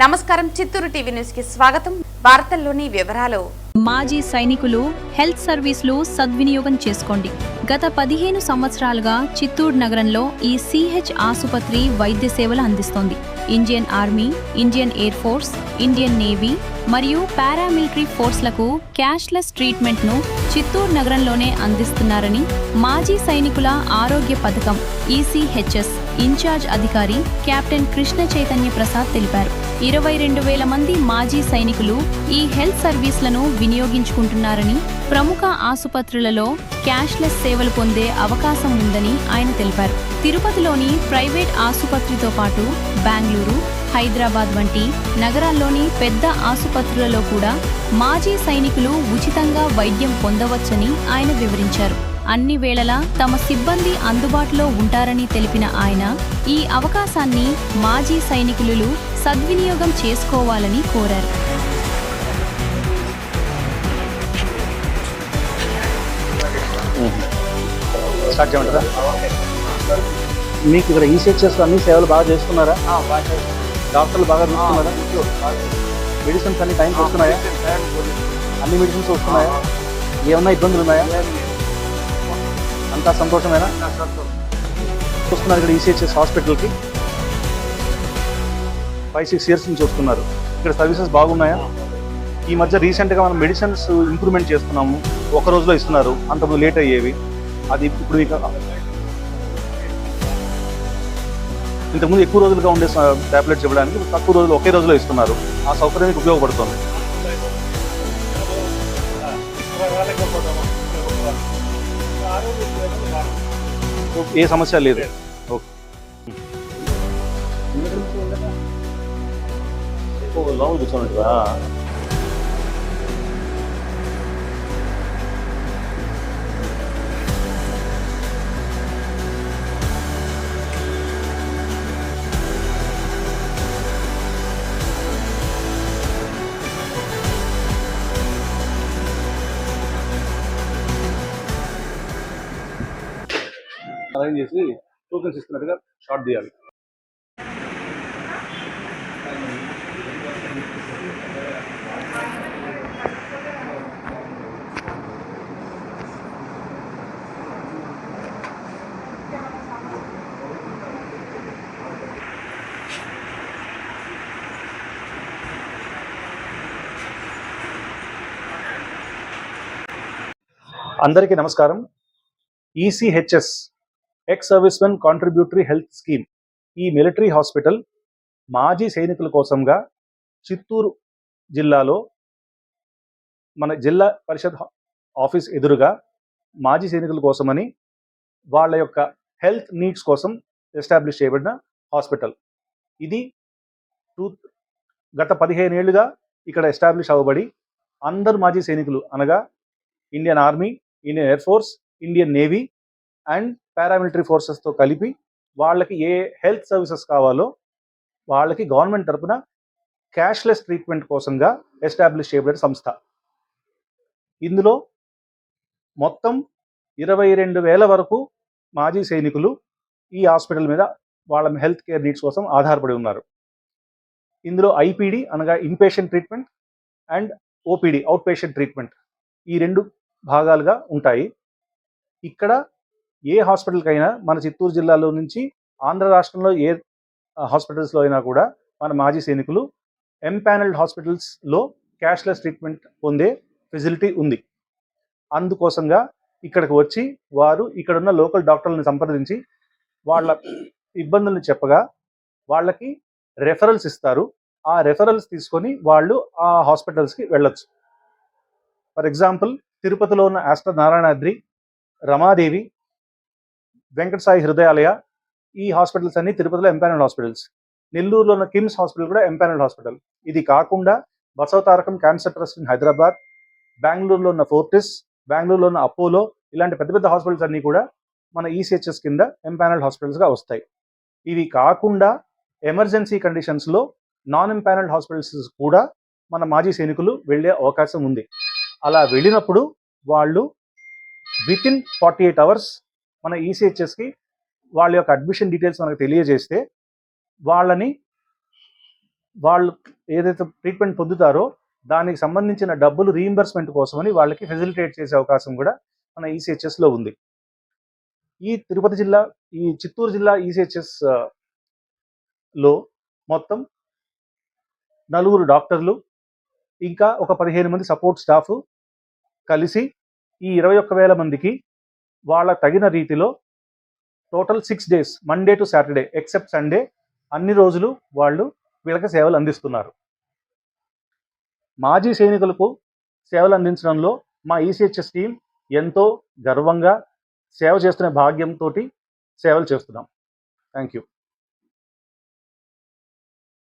నమస్కారం, Chittoor TV news కి స్వాగతం. వార్తల్లోని వివరాలు. మాజీ సైనికులు హెల్త్ సర్వీసులు సద్వినియోగం చేసుకోండి. గత 15 సంవత్సరాలుగా చిత్తూరు నగరంలో ఈ సిహెచ్ ఆసుపత్రి వైద్య సేవలు అందిస్తోంది. Indian army, Indian air force, Indian navy మరియు పారామిలిటరీ ఫోర్స్లకు క్యాష్లెస్ ట్రీట్మెంట్ను చిత్తూరు నగరంలోనే అందిస్తున్నారని మాజీ సైనికుల ఆరోగ్య పథకం ఈసీహెచ్ఎస్ ఇన్ఛార్జ్ అధికారి కెప్టెన్ కృష్ణ చైతన్య ప్రసాద్ తెలిపారు. 22,000 మంది మాజీ సైనికులు ఈ హెల్త్ సర్వీసులను వినియోగించుకుంటున్నారని, ప్రముఖ ఆసుపత్రులలో క్యాష్లెస్ సేవలు పొందే అవకాశం ఉందని ఆయన తెలిపారు. తిరుపతిలోని ప్రైవేట్ ఆసుపత్రితో పాటు బెంగళూరు, హైదరాబాద్ వంటి నగరాల్లోని పెద్ద ఆసుపత్రులలో కూడా మాజీ సైనికులు ఉచితంగా వైద్యం పొందవచ్చని ఆయన వివరించారు. అన్ని వేళలా తమ సిబ్బంది అందుబాటులో ఉంటారని తెలిపిన ఆయన ఈ అవకాశాన్ని మాజీ సైనికులు సద్వినియోగం చేసుకోవాలని కోరారు. మీకు ఇక్కడ ఈసీహెచ్ఎస్ అన్ని సేవలు బాగా చేస్తున్నారా? డాక్టర్లు బాగా చూస్తున్నారా? మెడిసిన్స్ అన్ని టైంకి వస్తున్నాయా? అన్ని మెడిసిన్స్ వస్తున్నాయా? ఏమన్నా ఇబ్బందులు ఉన్నాయా? అంతా సంతోషమేనా? వస్తున్నారు ఇక్కడ ఈసీహెచ్ఎస్ హాస్పిటల్కి 5-6 years నుంచి వస్తున్నారు. ఇక్కడ సర్వీసెస్ బాగున్నాయా? ఈ మధ్య రీసెంట్గా మనం మెడిసిన్స్ ఇంప్రూవ్మెంట్ చేస్తున్నాము. ఒక రోజులో ఇస్తున్నారు, అంతకుముందు లేట్ అయ్యేవి. అది ఇప్పుడు ఇంతకుముందు ఎక్కువ రోజులుగా ఉండే టాబ్లెట్స్ ఇవ్వడానికి తక్కువ రోజులు ఒకే రోజులో ఇస్తున్నారు. ఆ సౌకర్యానికి ఉపయోగపడుతుంది. ఏ సమస్య లేదు. ఓకే, లాంగ్ కూర్చోనట్టుగా అరేంజ్ చేసి టోకెన్స్ ఇస్తున్నట్టుగా షార్ట్ తీయాలి. అందరికీ నమస్కారం. ECHS ex service men contributory health scheme ఈ మిలిటరీ హాస్పిటల్ మాజీ సైనికుల కోసంగా చిత్తూరు జిల్లాలో మన జిల్లా పరిషత్ ఆఫీస్ ఎదురుగా మాజీ సైనికుల కోసమని వాళ్ళ యొక్క హెల్త్ నీడ్స్ కోసం ఎస్టాబ్లిష్ చేయబడిన హాస్పిటల్. ఇది గత 15 ఏళ్లుగా ఇక్కడ ఎస్టాబ్లిష్ అవ్వబడి అందరు మాజీ సైనికులు అనగా Indian army, Indian air force, Indian navy and paramilitary ఫోర్సెస్తో కలిపి వాళ్ళకి ఏ హెల్త్ సర్వీసెస్ కావాలో వాళ్ళకి గవర్నమెంట్ తరఫున క్యాష్లెస్ ట్రీట్మెంట్ కోసంగా ఎస్టాబ్లిష్ చేయబడిన సంస్థ. ఇందులో మొత్తం 22,000 వరకు మాజీ సైనికులు ఈ హాస్పిటల్ మీద వాళ్ళ హెల్త్ కేర్ నీడ్స్ కోసం ఆధారపడి ఉన్నారు. ఇందులో ఐపీడీ అనగా inpatient treatment and OPD out patient treatment ఈ 2 భాగాలుగా ఉంటాయి. ఇక్కడ ఏ హాస్పిటల్కైనా మన చిత్తూరు జిల్లాలో నుంచి ఆంధ్ర రాష్ట్రంలో ఏ హాస్పిటల్స్లో అయినా కూడా మన మాజీ సైనికులు ఎంపానల్డ్ హాస్పిటల్స్లో క్యాష్లెస్ ట్రీట్మెంట్ పొందే ఫెసిలిటీ ఉంది. అందుకోసంగా ఇక్కడికి వచ్చి వారు ఇక్కడున్న లోకల్ డాక్టర్లను సంప్రదించి వాళ్ళ ఇబ్బందులను చెప్పగా వాళ్ళకి రెఫరల్స్ ఇస్తారు. ఆ రెఫరల్స్ తీసుకొని వాళ్ళు ఆ హాస్పిటల్స్కి వెళ్ళొచ్చు. ఫర్ ఎగ్జాంపుల్, తిరుపతిలో ఉన్న ఆస్టర్ నారాయణాద్రి, రమాదేవి, వెంకట సాయి హృదయాలయ ఈ హాస్పిటల్స్ అన్ని తిరుపతిలో ఎంపానల్డ్ హాస్పిటల్స్. నెల్లూరులో ఉన్న కిమ్స్ హాస్పిటల్ కూడా ఎంపానల్డ్ హాస్పిటల్. ఇది కాకుండా Basavatarakam cancer trust in Hyderabad, బెంగళూరులో ఉన్న ఫోర్టిస్, బెంగళూరులో ఉన్న అపోలో ఇలాంటి పెద్ద పెద్ద హాస్పిటల్స్ అన్నీ కూడా మన ఈసీహెచ్ఎస్ కింద ఎంపానల్డ్ హాస్పిటల్స్గా వస్తాయి. ఇవి కాకుండా ఎమర్జెన్సీ కండిషన్స్లో నాన్ ఎంపానల్డ్ హాస్పిటల్స్ కూడా మన మాజీ సైనికులు వెళ్ళే అవకాశం ఉంది. అలా వెళ్ళినప్పుడు వాళ్ళు వితిన్ 48 hours మన ఈసీహెచ్ఎస్కి వాళ్ళ యొక్క అడ్మిషన్ డీటెయిల్స్ మనకు తెలియజేస్తే వాళ్ళని వాళ్ళు ఏదైతే ట్రీట్మెంట్ పొందుతారో దానికి సంబంధించిన డబ్బులు రీయింబర్స్మెంట్ కోసమని వాళ్ళకి ఫెసిలిటేట్ చేసే అవకాశం కూడా మన ఈసీహెచ్ఎస్లో ఉంది. ఈ తిరుపతి జిల్లా, ఈ చిత్తూరు జిల్లా ఈసీహెచ్ఎస్ లో మొత్తం 4 డాక్టర్లు ఇంకా ఒక 15 మంది సపోర్ట్ స్టాఫ్ కలిసి ఈ 21,000 మందికి వాళ్ళ తగిన రీతిలో total 6 days, Monday to Saturday except Sunday, అన్ని రోజులు వాళ్ళు వీళ్ళకి సేవలు అందిస్తున్నారు. మాజీ సైనికులకు సేవలు అందించడంలో మా ఈసీహెచ్ఎస్ టీం ఎంతో గర్వంగా సేవ చేస్తున్న భాగ్యంతో సేవలు చేస్తున్నాం. Thank you.